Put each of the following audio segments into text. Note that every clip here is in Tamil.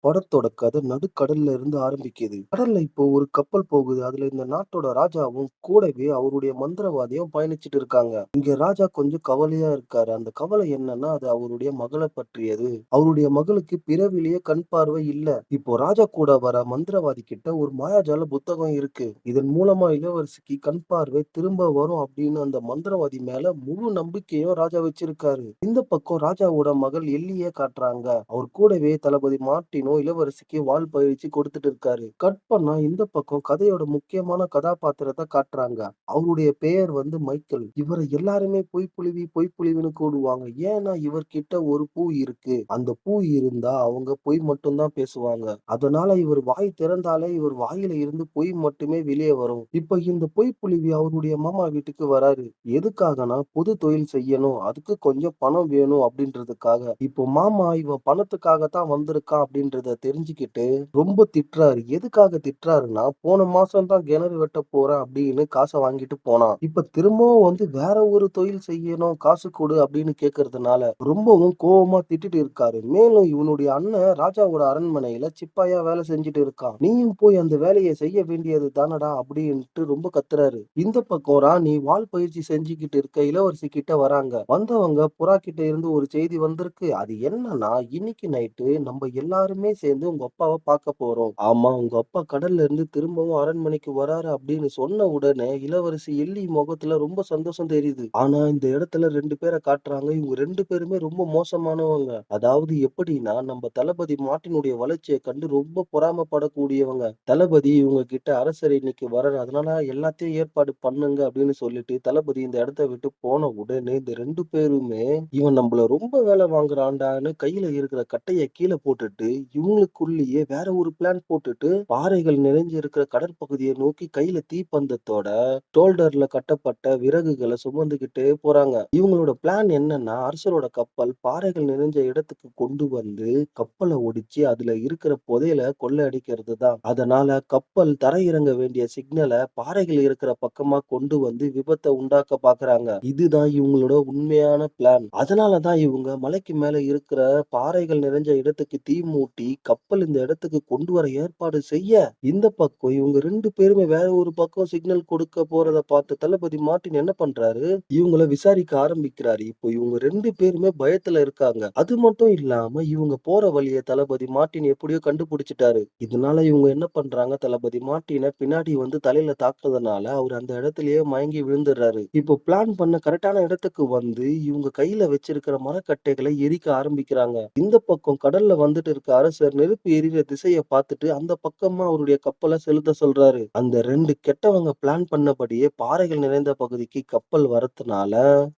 படத்தோட கதை நடுக்கடல்ல இருந்து ஆரம்பிக்குது. கடல்ல இப்போ ஒரு கப்பல் போகுது. அதுல இந்த நாட்டோட ராஜாவும் கூடவே அவருடைய மந்திரவாதியும் பயணிச்சுட்டு இருக்காங்க. இங்க ராஜா கொஞ்சம் கவலையா இருக்காரு. அந்த கவலை என்னன்னா, அது அவருடைய மகள பற்றியது. அவருடைய மகளுக்கு பிறவிலேயே கண் பார்வை இல்ல. இப்போ ராஜா கூட வர மந்திரவாதி கிட்ட ஒரு மாயாஜால புத்தகம் இருக்கு. இதன் மூலமா இளவரசிக்கு கண் பார்வை திரும்ப வரும் அப்படின்னு அந்த மந்திரவாதி மேல முழு நம்பிக்கையும் ராஜா வச்சிருக்காரு. இந்த பக்கம் ராஜாவோட மகள் எல்லிய காட்டுறாங்க. அவர் கூடவே தளபதி மார்ட்டினும் இளவரசிக்கு வாள் பயிற்சி கொடுத்துட்டு இருக்காரு. கட் பண்ணா இந்த பக்கம் கதையோட முக்கியமான கதாபாத்திரத்தை காட்டுறாங்க. அவருடைய பெயர் வந்து மைக்கேல். இவரை எல்லாருமே பொய்ப்புலிவி பொய்ப்புலிவின்னு கூடுவாங்க. ஏன்னா இவர்கிட்ட ஒரு பூ இருக்கு. அந்த பூ இருந்தா அவங்க பொய் மட்டும் தான் பேசுவாங்க. அதனால இவர் வாய் திறந்தாலே இவர் வாயில இருந்து பொய் மட்டுமே வெளியே வரும். இப்ப இந்த பொய்ப்புலிவி அவருடைய மாமா வீட்டுக்கு வராரு. எதுக்காகனா பொது தொழில் செய்யணும். அதுக்கு கொஞ்சம் பணம் வேணும் அப்படின்றதுக்காக. இப்போ மாமா இவன் பணத்துக்காக தான் வந்திருக்கான் அப்படின்றத தெரிஞ்சுக்கிட்டு ரொம்ப திட்டுறாரு. எதுக்காக திட்டுறாருன்னா, போன மாசம் தான் கிணறு வெட்ட போறேன் அப்படின்னு காச வாங்கிட்டு போனான். இப்ப திரும்பவும் வந்து வேற ஒரு தொழில் செய்யணும், காசு கொடு அப்படின்னு கேட்கறதுனால ரொம்பவும் கோவமா திட்டிட்டு இருக்காரு. மேலும் இவனுடைய அண்ணன் ராஜாவோட அரண்மனையில சிப்பாயா வேலை செஞ்சுட்டு இருக்கான். நீயும் போய் அந்த வேலையை செய்ய வேண்டியது தானடா அப்படின்ட்டு ரொம்ப கத்துறாரு. இந்த பக்கம் ராணி வாள் பயிற்சி செஞ்சுக்கிட்டு இருக்க இளவரசி கிட்ட வராங்க. வந்தவங்க புறா கிட்ட இருந்து ஒரு செய்தி வந்திருக்கு. அது என்னன்னா, இன்னைக்கு நைட்டு நம்ம எல்லாருமே சேர்ந்து உங்க அப்பாவை பார்க்க போறோம். ஆமா, உங்க அப்பா கடல்ல இருந்து திரும்பவும் அரண்மனைக்கு வராரு அப்படின்னு சொன்ன உடனே இளவரசி எல்லி முகத்துல ரொம்ப சந்தோஷம் தெரியுது. ஆனா இந்த இடத்துல 2 பேரை காட்டுறாங்க. இவங்க 2 பேருமே ரொம்ப மோசமானவங்க. அதாவது எப்படின்னா, நம்ம தளபதி மார்ட்டினுடைய வளர்ச்சியை கண்டு ரொம்ப பொறாமைப்படக்கூடியவங்க. தளபதி இவங்க கிட்ட அரசர் இன்னைக்கு வராரு. அதனால எல்லாத்தையும் ஏற்பாடு பண்ணுங்க அப்படின்னு சொல்லிட்டு தளபதி இந்த இடத்த விட்டு போன உடனே இந்த 2 பேருமே இவன் நம்மள ரொம்ப வேலை வாங்குறான்டான்னு கையில இருக்கிற கட்டைய கீழ போட்டுட்டு இவங்களுக்குள்ளேயே வேற ஒரு பிளான் போட்டுட்டு பாறைகள் நிறைஞ்சு இருக்கிற கடற்பகுதியை நோக்கி கையில தீப்பந்தத்தோட ஷோல்டர்ல கட்டப்பட்ட விறகுகளை சுமந்துகிட்டே போறாங்க. இவங்களோட பிளான் என்னன்னா, அரசரோட கப்பல் பாறைகள் நிறைஞ்ச இடத்துக்கு கொண்டு வந்து கப்பலை ஒடிச்சு அதுல இருக்கிற புதையல கொள்ளையடிக்கிறது தான். அதனால கப்பல் தரையிறங்க வேண்டிய சிக்னல பாறைகள் இருக்கிற பக்கமா கொண்டு வந்து விபத்தை உண்டாக்க பாக்குறாங்க. இதுதான் இவங்களோட உண்மையான பிளான். அதனாலதான் இவங்க மலைக்கு மேல இருக்கிற பாறைகள் நிறைஞ்ச இடத்துக்கு தீ மூட்டி கப்பல் இந்த இடத்துக்கு கொண்டு வர ஏற்பாடு செய்ய, இந்த பக்கம் இவங்க 2 பேருமே வேற ஒரு பக்கம் சிக்னல் கொடுக்க போறத பார்த்த தளபதி மார்ட்டின் என்ன பண்றாரு, இவங்கள விசாரிக்க ஆரம்பிக்கிறாரு. இப்போ இவங்க 2 பேருமே பயத்துல இருக்காங்க. அது மட்டும் இல்லாம இவங்க போற வழிய தளபதி மார்ட்டின் எப்படியோ கண்டுபிடிச்சிட்டாரு. இதனால இவங்க என்ன பண்றாங்க, தளபதி மார்ட்டின பின்னாடி வந்து தலையில தாக்குறதுனால அவர் அந்த இடத்திலேயே மயங்கி விழுந்துடுறாரு. இப்போ பிளான் பண்ண கரெக்டான இடத்துக்கு வந்து இவங்க கையில வச்சிருக்கிற மரக்கட்டைகளை எரிக்க ஆரம்பிக்கிறாங்க. இந்த பக்கம் கடல்ல வந்துட்டு இருக்க அரசர் நெருப்பு எரியிற திசைய பார்த்துட்டு அந்த பக்கமா அவருடைய கப்பலை செலுத்த சொல்றாரு. அந்த 2 கெட்டவங்க பிளான் பண்ணபடியே பாறைகள் நிறைந்த பகுதிக்கு கப்பல் வரதுனால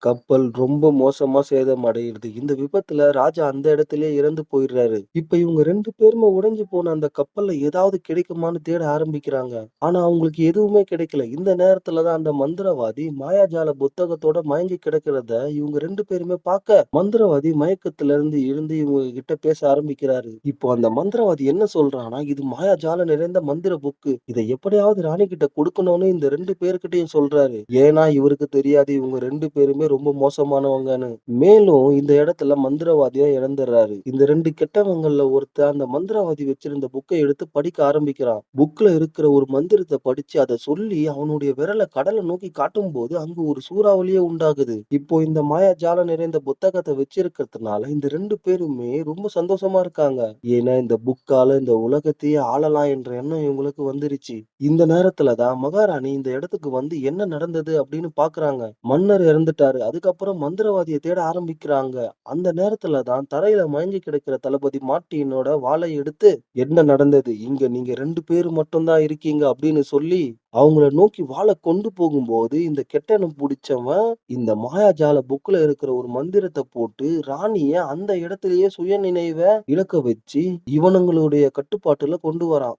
கப்பல் ரொம்ப மோசமா சேதம் அடையுது. இந்த விபத்துல ராஜா அந்த இடத்திலேயே இறந்து போயிடுறாரு. இப்ப இவங்க 2 பேருமே உடைஞ்சு போன அந்த கப்பல்ல ஏதாவது கிடைக்குமான்னு தேட ஆரம்பிக்கிறாங்க. ஆனா அவங்களுக்கு எதுவுமே கிடைக்கல. இந்த நேரத்துல தான் அந்த மந்திரவாதி மாயாஜால புத்தகத்தோட மயங்கி கிடக்கிறத இவங்க 2 பேருமே பார்க்க, மந்திரவாதி மயக்கத்துல இருந்து எழுந்து இவங்க கிட்ட பேச ஆரம்பிக்கிறாரு. இப்போ அந்த மந்திரவாதி என்ன சொல்றான்னா, இது மாயாஜாலம் நிறைந்த மந்திர புக்கு. இதை எப்படியாவது ராணி கிட்ட கொடுக்கணும்னு இந்த 2 பேர்கிட்டயும் சொல்றாரு. ஏன்னா இவருக்கு தெரியாது இவங்க 2 பேருமே ரொம்ப மோசமானவங்கன்னு. மேலும் இந்த இடத்துல மந்திரவாதியும் இறந்துடுறாரு. இந்த 2 கெட்டவங்கள்ல ஒருத்தன் அந்த மந்திரவாதி வச்சிருந்த புக்கை எடுத்து படிக்க ஆரம்பிக்கிறான். புக்ல இருக்கிற ஒரு மந்திரத்தை படிச்சு அதை சொல்லி அவனுடைய விரலை கடலை நோக்கி காட்டும் போது அங்கு ஒரு சூறாவளியே உண்டாகுது. இப்போ இந்த மாயாஜாலம் நிறைந்த புத்தகத்தை வச்சிருக்கிறதுனால இந்த 2 பேருமே ரொம்ப சந்தோஷமா இருக்காங்க. ஏன்னா இந்த புக்கால இந்த உலகத்தையே ஆளலாம் என்ற எண்ணம் இவங்களுக்கு வந்துருச்சு. இந்த நேரத்துல தான் மகாராணி இந்த இடத்துக்கு வந்து என்ன நடந்தது அப்படின்னு பாக்குறாங்க. மன்னர் இறந்துட்டாரு. அதுக்கப்புறம் மந்திரவாதியை தேட ஆரம்பிக்கிறாங்க. அந்த நேரத்துல தான் தரையில மயங்கி கிடக்கிற தளபதி மார்ட்டினோட வாளை எடுத்து, என்ன நடந்தது, இங்க நீங்க 2 பேரு மட்டும் தான் இருக்கீங்க அப்படின்னு சொல்லி அவங்கள நோக்கி வாள கொண்டு போகும்போது, இந்த கெட்டெண்ணம் புடிச்சவன் இந்த மாயாஜால புக்ல இருக்கிற ஒரு மந்திரத்த போட்டு ராணிய அந்த இடத்திலேயே சுய நினைவ இழக்க வச்சு இவனுங்களுடைய கட்டுப்பாட்டுல கொண்டு வரான்.